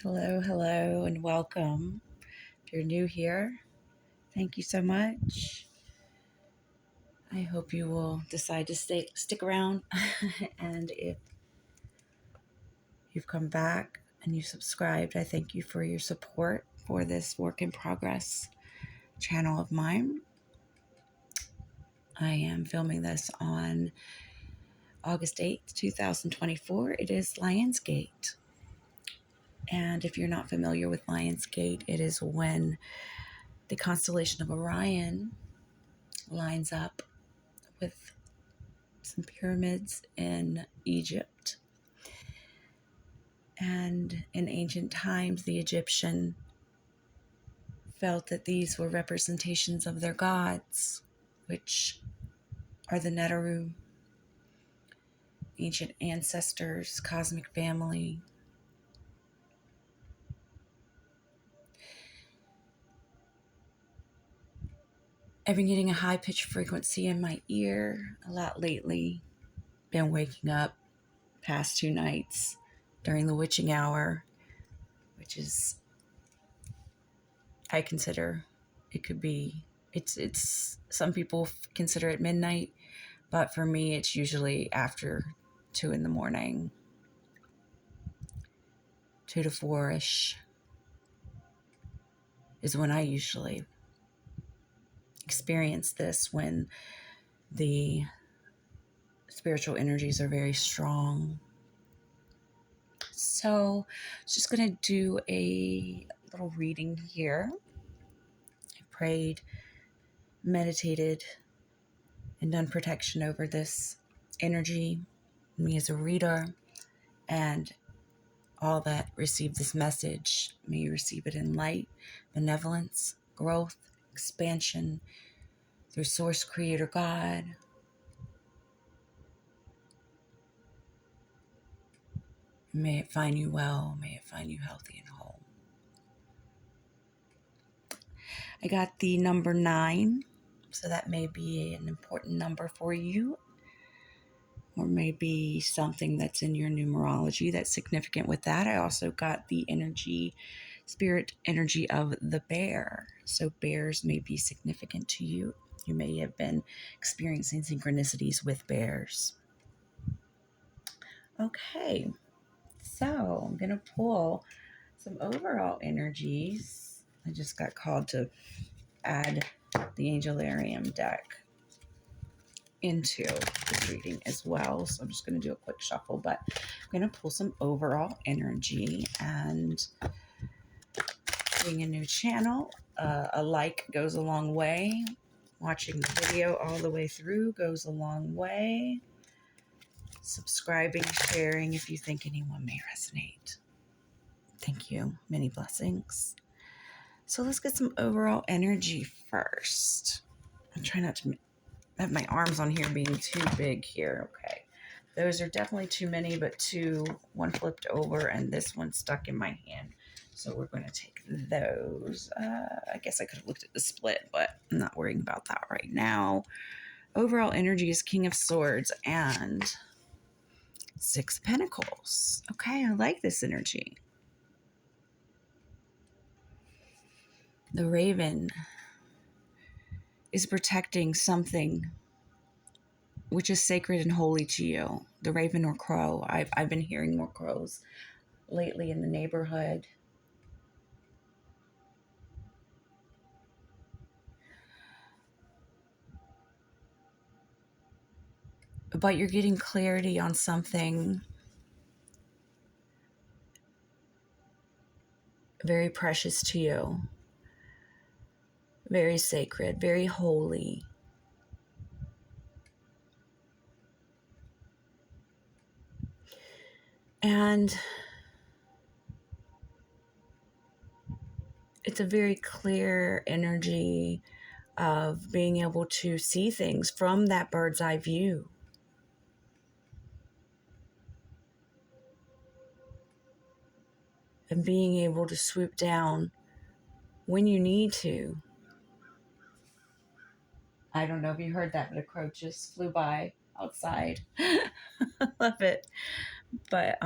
Hello, and welcome. If you're new here, thank you so much. I hope you will decide to stick around. And if you've come back and you subscribed, I thank you for your support for this work in progress channel of mine. I am filming this on August 8th, 2024. It is Lionsgate. And if you're not familiar with Lionsgate, it is when the constellation of Orion lines up with some pyramids in Egypt. And in ancient times, the Egyptian felt that these were representations of their gods, which are the Neteru, ancient ancestors, cosmic family. I've been getting a high-pitched frequency in my ear a lot lately. Been waking up past 2 nights during the witching hour, which is, I consider, it could be, it's some people consider it midnight, but for me, it's usually after 2 in the morning, 2 to 4-ish is when I usually experience this, when the spiritual energies are very strong. So I'm just going to do a little reading here. I prayed, meditated, and done protection over this energy, me as a reader, and all that receive this message. May you receive it in light, benevolence, growth, expansion through Source Creator God. May it find you well. May it find you healthy and whole. I got the number 9, so that may be an important number for you, or maybe something that's in your numerology that's significant with that. I also got the spirit energy of the bear. So bears may be significant to you. You may have been experiencing synchronicities with bears. Okay, so I'm going to pull some overall energies. I just got called to add the Angelarium deck into this reading as well. So I'm just going to do a quick shuffle, but I'm going to pull some overall energy. And being a new channel, a like goes a long way. Watching the video all the way through goes a long way. Subscribing, sharing if you think anyone may resonate. Thank you. Many blessings. So let's get some overall energy first. I'm trying not to have my arms on here being too big here. Okay. Those are definitely too many, but one flipped over and this one stuck in my hand. So we're going to take those. I guess I could have looked at the split, but I'm not worrying about that right now. Overall energy is King of Swords and 6 of Pentacles. Okay, I like this energy. The raven is protecting something which is sacred and holy to you. The raven or crow. I've been hearing more crows lately in the neighborhood. But you're getting clarity on something very precious to you. Very sacred, very holy. And it's a very clear energy of being able to see things from that bird's eye view. And being able to swoop down when you need to. I don't know if you heard that, but a crow just flew by outside. Love it. But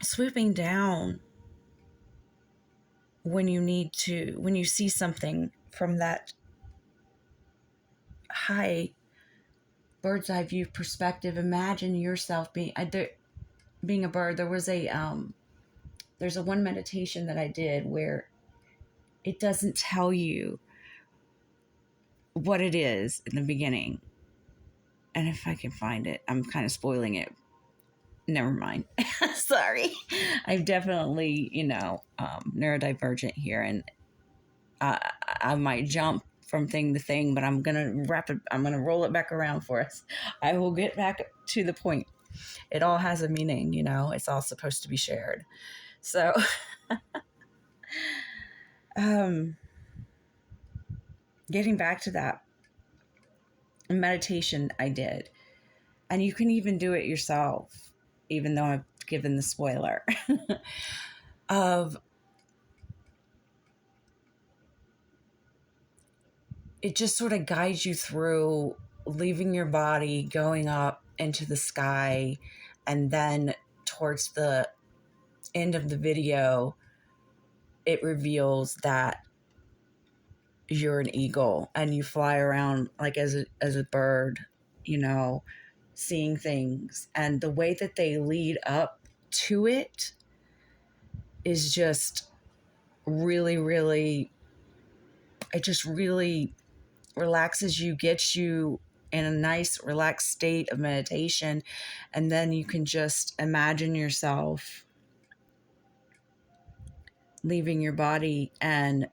swooping down when you see something from that high bird's eye view perspective, imagine yourself being a bird. There's a one meditation that I did where it doesn't tell you what it is in the beginning. And if I can find it, I'm kind of spoiling it. Never mind. Sorry. I'm definitely, neurodivergent here, and I might jump from thing to thing, but I'm going to roll it back around for us. I will get back to the point. It all has a meaning, it's all supposed to be shared. So, getting back to that meditation I did, and you can even do it yourself, even though I've given the spoiler of it just sort of guides you through leaving your body, going up into the sky, and then towards the end of the video, it reveals that you're an eagle and you fly around like as a bird, seeing things. And the way that they lead up to it is just really, really, it just really relaxes you, gets you in a nice relaxed state of meditation. And then you can just imagine yourself leaving your body and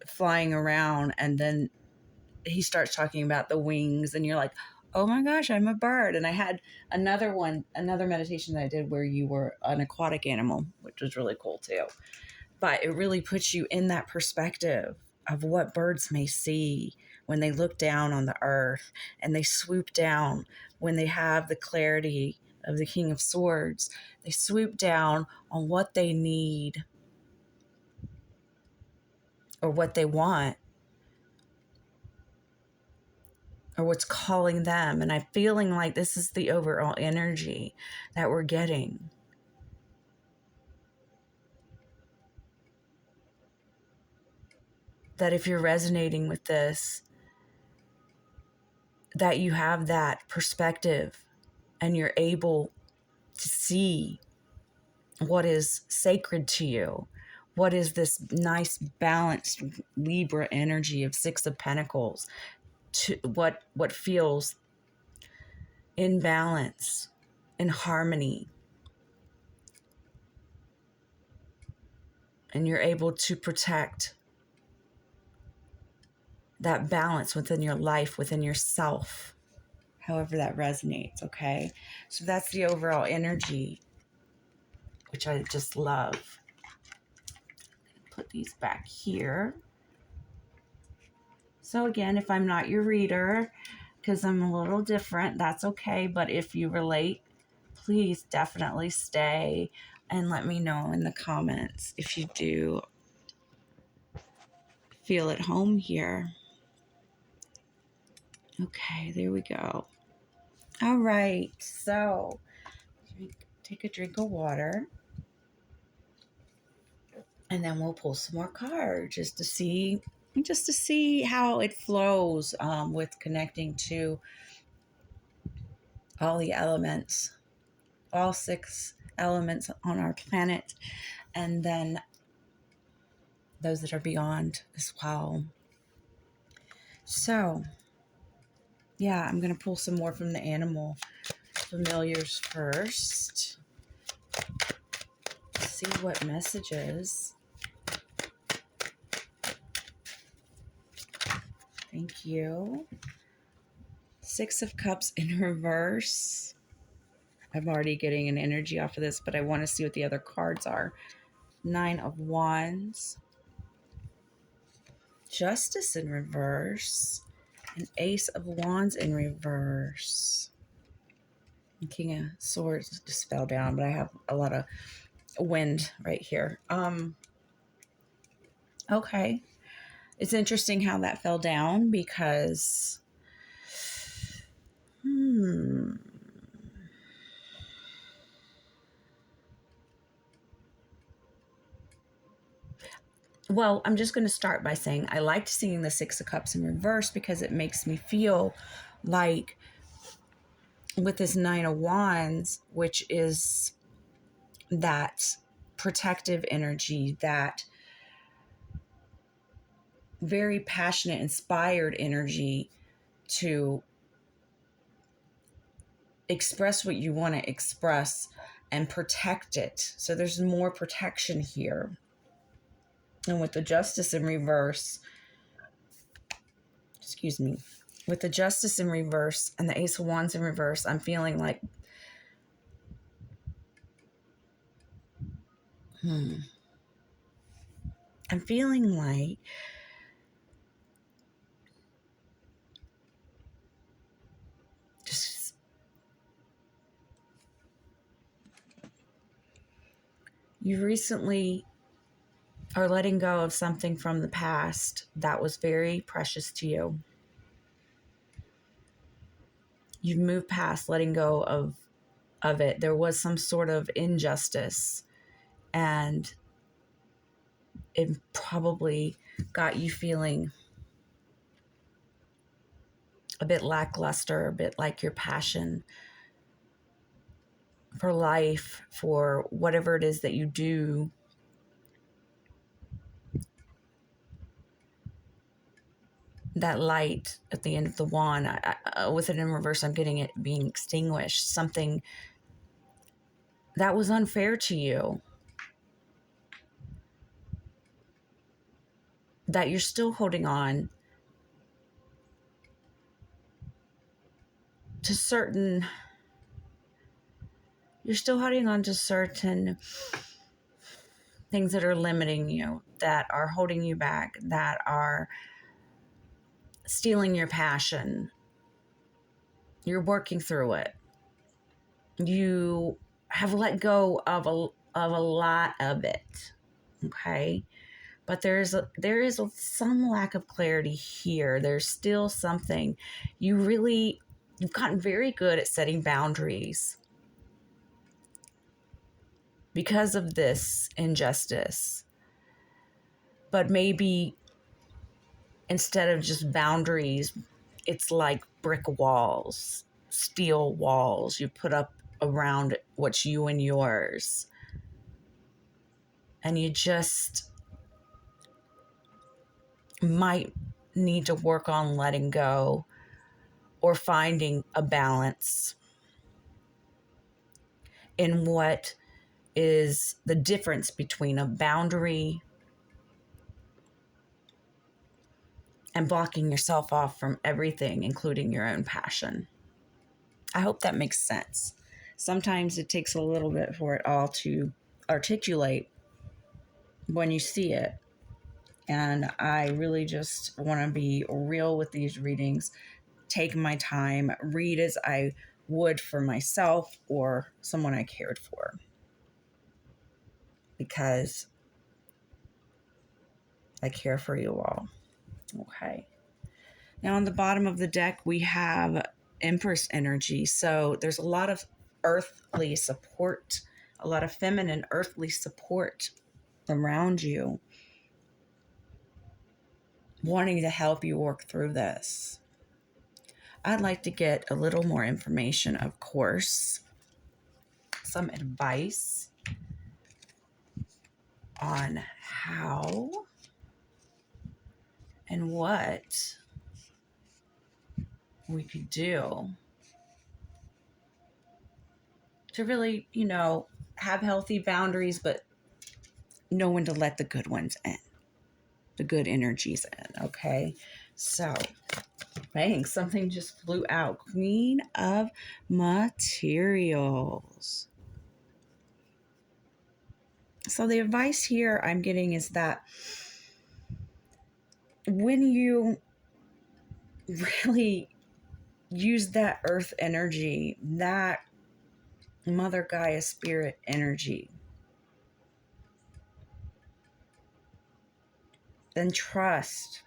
flying around. And then he starts talking about the wings, and you're like, oh my gosh, I'm a bird. And I had another meditation that I did where you were an aquatic animal, which was really cool too. But it really puts you in that perspective of what birds may see when they look down on the earth, and they swoop down when they have the clarity of the King of Swords. They swoop down on what they need or what they want or what's calling them. And I'm feeling like this is the overall energy that we're getting. That if you're resonating with this, that you have that perspective and you're able to see what is sacred to you. What is this nice balanced Libra energy of Six of Pentacles? To what feels in balance, in harmony. And you're able to protect that balance within your life, within yourself, however that resonates, okay? So that's the overall energy, which I just love. Put these back here. So again, if I'm not your reader, because I'm a little different, that's okay. But if you relate, please definitely stay and let me know in the comments if you do feel at home here. Okay, there we go. All right, so take a drink of water. And then we'll pull some more cards just to see how it flows with connecting to all the elements, all 6 elements on our planet, and then those that are beyond as well. So, yeah, I'm going to pull some more from the animal familiars first. See what messages. Thank you. 6 of Cups in reverse. I'm already getting an energy off of this, but I want to see what the other cards are. 9 of Wands. Justice in reverse. An Ace of Wands in reverse. And King of Swords just fell down, but I have a lot of wind right here. Okay. It's interesting how that fell down because Well, I'm just going to start by saying I liked seeing the Six of Cups in reverse because it makes me feel like with this Nine of Wands, which is that protective energy, that very passionate, inspired energy to express what you want to express and protect it. So there's more protection here. And with the Justice in reverse, excuse me, with the Justice in reverse and the Ace of Wands in reverse, I'm feeling like, I'm feeling like just you recently are letting go of something from the past that was very precious to you. You've moved past letting go of it. There was some sort of injustice, and it probably got you feeling a bit lackluster, a bit like your passion for life, for whatever it is that you do, that light at the end of the wand, with it in reverse, I'm getting it being extinguished. Something that was unfair to you, that you're still holding on to certain, you're still holding on to certain things that are limiting you, that are holding you back, that are stealing your passion. You're working through it. You have let go of a lot of it. Okay. But there is some lack of clarity here. There's still something. You've gotten very good at setting boundaries because of this injustice. But maybe instead of just boundaries, it's like brick walls, steel walls you put up around what's you and yours. And you just might need to work on letting go or finding a balance in what is the difference between a boundary and blocking yourself off from everything, including your own passion. I hope that makes sense. Sometimes it takes a little bit for it all to articulate when you see it. And I really just want to be real with these readings, take my time, read as I would for myself or someone I cared for. Because I care for you all. Okay. Now on the bottom of the deck, we have Empress energy. So there's a lot of earthly support, a lot of feminine earthly support around you, wanting to help you work through this. I'd like to get a little more information, of course, some advice on how and what we could do to really, have healthy boundaries, but know when to let the good ones in, the good energies in, okay? So, bang, something just flew out. Queen of Materials. So the advice here I'm getting is that when you really use that earth energy, that Mother Gaia spirit energy, then trust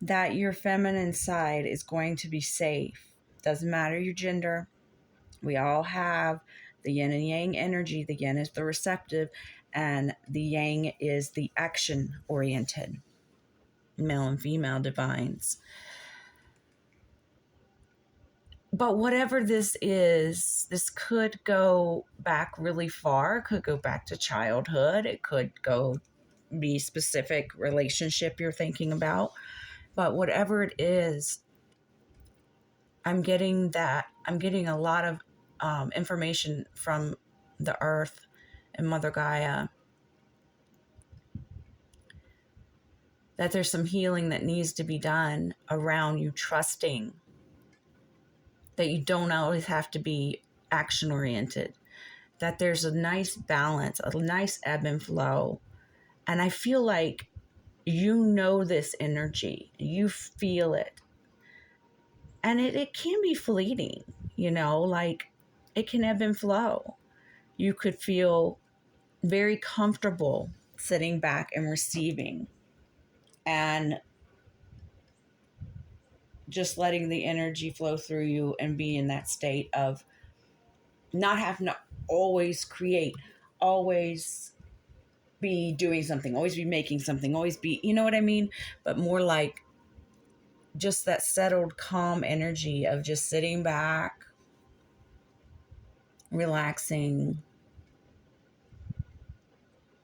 that your feminine side is going to be safe. Doesn't matter your gender. We all have The yin and yang energy. The yin is the receptive, and the yang is the action oriented, male and female divines. But whatever this is, this could go back really far. It could go back to childhood. It could go be specific relationship you're thinking about. But whatever it is, I'm getting a lot of information from the earth and Mother Gaia that there's some healing that needs to be done around you trusting that you don't always have to be action oriented, that there's a nice balance, a nice ebb and flow. And I feel like you know this energy, you feel it. And it can be fleeting, like it can ebb and flow. You could feel very comfortable sitting back and receiving and just letting the energy flow through you and be in that state of not having to always create, always be doing something, always be making something, always be, you know what I mean? But more like just that settled, calm energy of just sitting back, relaxing,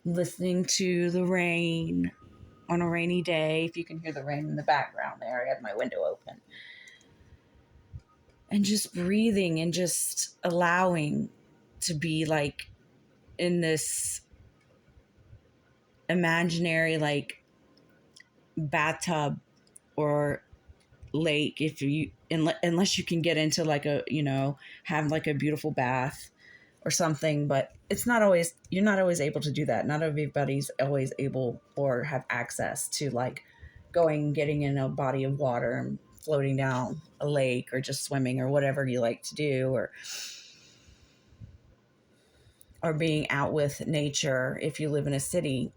listening to the rain on a rainy day. If you can hear the rain in the background there, I have my window open. And just breathing and just allowing to be like in this imaginary like bathtub or lake, if you unless you can get into like a have like a beautiful bath or something. But you're not always able to do that. Not everybody's always able or have access to like getting in a body of water and floating down a lake or just swimming or whatever you like to do, or being out with nature. If you live in a city,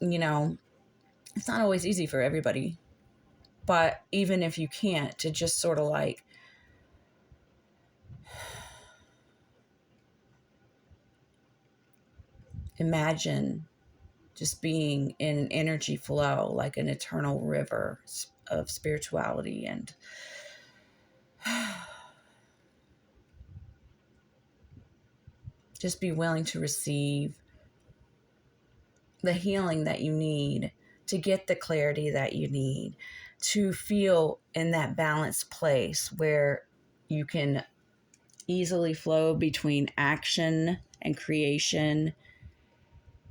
it's not always easy for everybody. But even if you can't, to just sort of like imagine just being in an energy flow, like an eternal river of spirituality, and just be willing to receive the healing that you need, to get the clarity that you need, to feel in that balanced place where you can easily flow between action and creation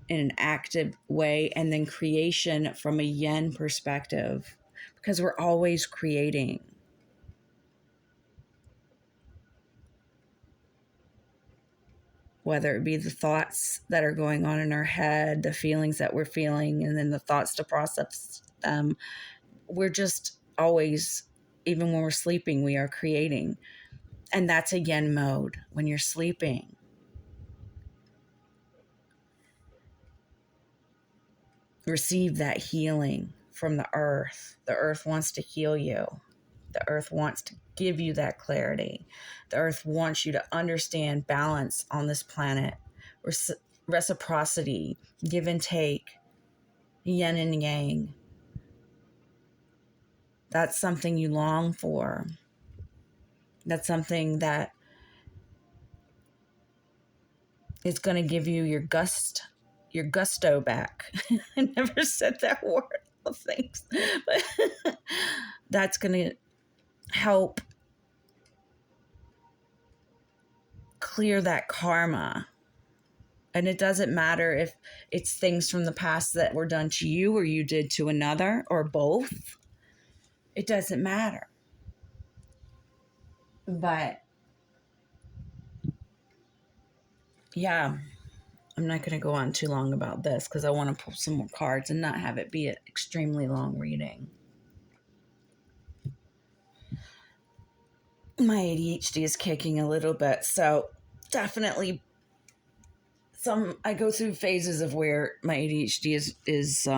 in an active way, and then creation from a yin perspective, because we're always creating. Whether it be the thoughts that are going on in our head, the feelings that we're feeling, and then the thoughts to process them. We're just always, even when we're sleeping, we are creating. And that's a yin mode when you're sleeping. Receive that healing from the earth. The earth wants to heal you. The earth wants to give you that clarity. The earth wants you to understand balance on this planet, reciprocity, give and take, yin and yang. That's something you long for. That's something that is going to give you your gusto back. I never said that word. Well, thanks. But that's going to help clear that karma. And it doesn't matter if it's things from the past that were done to you or you did to another or both. It doesn't matter. But yeah, I'm not going to go on too long about this because I want to pull some more cards and not have it be an extremely long reading. My ADHD is kicking a little bit, so definitely I go through phases of where my ADHD is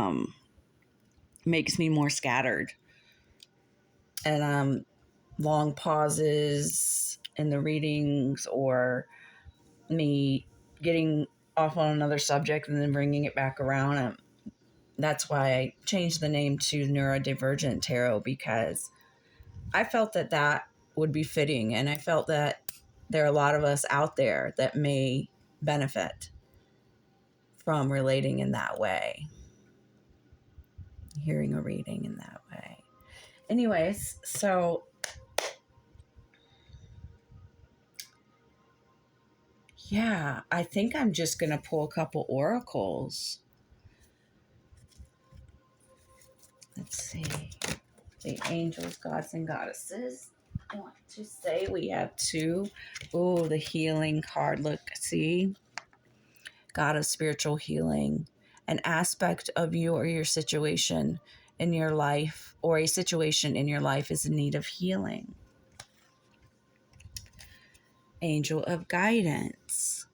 makes me more scattered, and long pauses in the readings, or me getting off on another subject and then bringing it back around. That's why I changed the name to Neurodivergent Tarot, because I felt that that would be fitting, and I felt that there are a lot of us out there that may benefit from relating in that way, hearing a reading in that way. Anyways, so yeah, I think I'm just going to pull a couple oracles. Let's see. The angels, gods, and goddesses. I want to say we have two. Oh, the healing card. Look, see? God of spiritual healing. An aspect of you or your situation in your life, or a situation in your life, is in need of healing. Angel of guidance.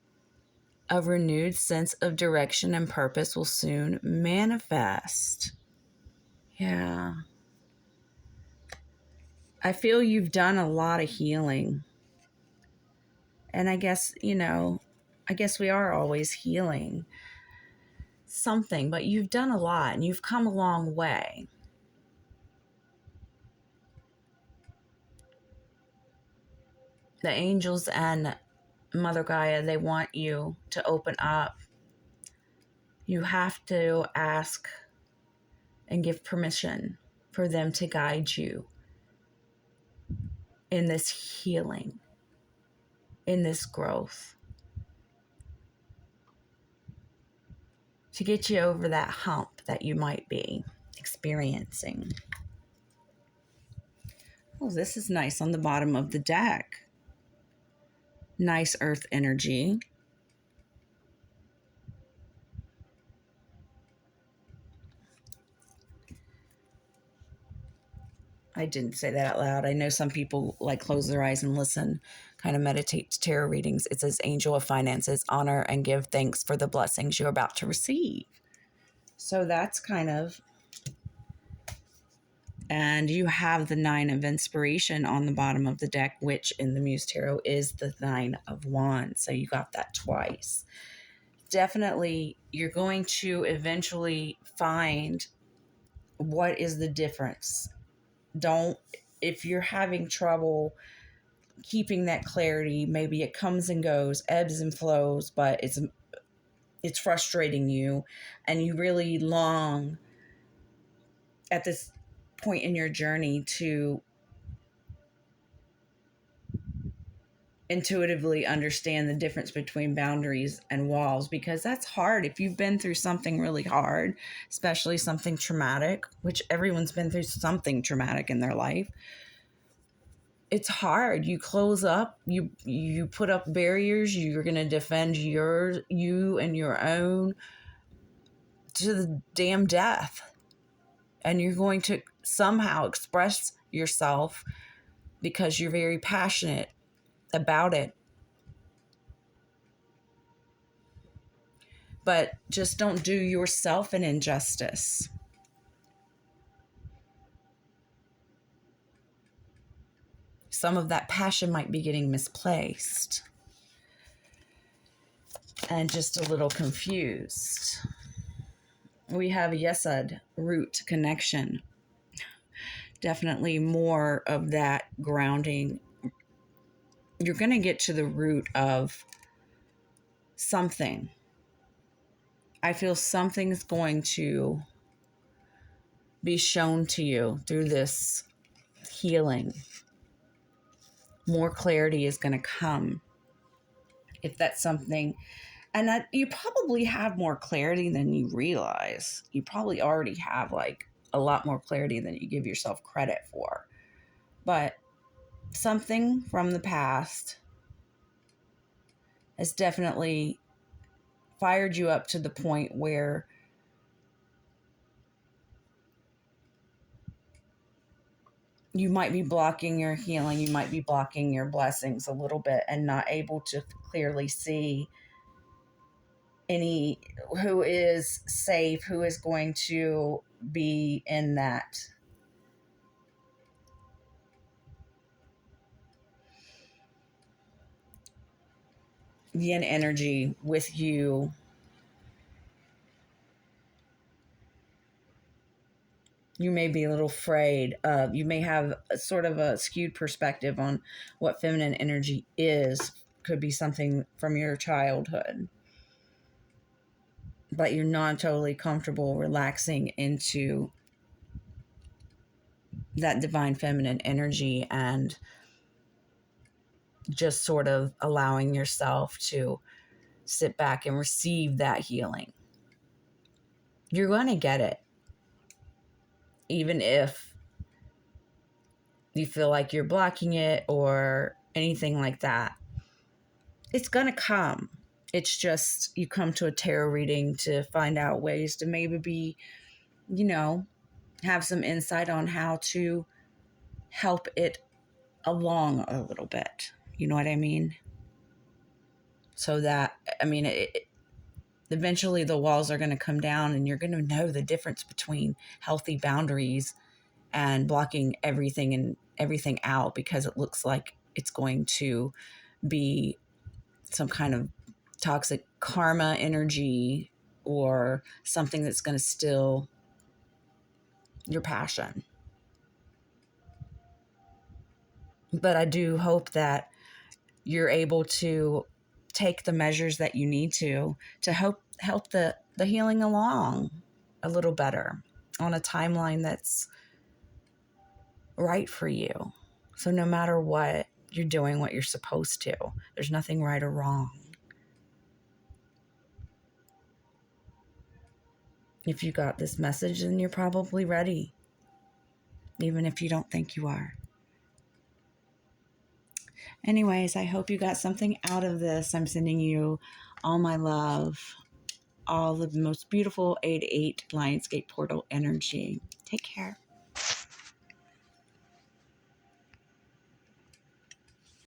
A renewed sense of direction and purpose will soon manifest. Yeah. I feel you've done a lot of healing. And I guess, I guess we are always healing something, but you've done a lot and you've come a long way. The angels and Mother Gaia, they want you to open up. You have to ask and give permission for them to guide you in this healing, in this growth, to get you over that hump that you might be experiencing. Oh, this is nice on the bottom of the deck. Nice earth energy. I didn't say that out loud. I know some people like close their eyes and listen, kind of meditate to tarot readings. It says, Angel of Finances, honor and give thanks for the blessings you're about to receive. So that's kind of, and you have the 9 of inspiration on the bottom of the deck, which in the Muse Tarot is the 9 of Wands. So you got that twice. Definitely, you're going to eventually find what is the difference. If you're having trouble keeping that clarity, maybe it comes and goes, ebbs and flows, but it's frustrating you, and you really long at this point in your journey to intuitively understand the difference between boundaries and walls, because that's hard. If you've been through something really hard, especially something traumatic, which everyone's been through something traumatic in their life, it's hard. You close up, you put up barriers, you're going to defend you and your own to the damn death. And you're going to somehow express yourself because you're very passionate about it. But just don't do yourself an injustice. Some of that passion might be getting misplaced and just a little confused. We have Yesod, root connection. Definitely more of that grounding. You're going to get to the root of something. I feel something's going to be shown to you through this healing. More clarity is going to come. If that's something, and that you probably have more clarity than you realize. You probably already have like a lot more clarity than you give yourself credit for. But something from the past has definitely fired you up to the point where you might be blocking your healing, you might be blocking your blessings a little bit and not able to clearly see who is safe, who is going to be in that. yin energy with you. You may be a little afraid of, you may have a sort of a skewed perspective on what feminine energy is. Could be something from your childhood. But you're not totally comfortable relaxing into that divine feminine energy and just sort of allowing yourself to sit back and receive that healing. You're going to get it. Even if you feel like you're blocking it or anything like that, it's going to come. It's just you come to a tarot reading to find out ways to maybe be, have some insight on how to help it along a little bit. You know what I mean? So that, eventually the walls are going to come down and you're going to know the difference between healthy boundaries and blocking everything out because it looks like it's going to be some kind of toxic karma energy or something that's going to still your passion. But I do hope that you're able to take the measures that you need to help the healing along a little better on a timeline that's right for you. So no matter what, you're doing what you're supposed to. There's nothing right or wrong. If you got this message, then you're probably ready, even if you don't think you are. Anyways, I hope you got something out of this. I'm sending you all my love, all the most beautiful 8-8 Lionsgate portal energy. Take care.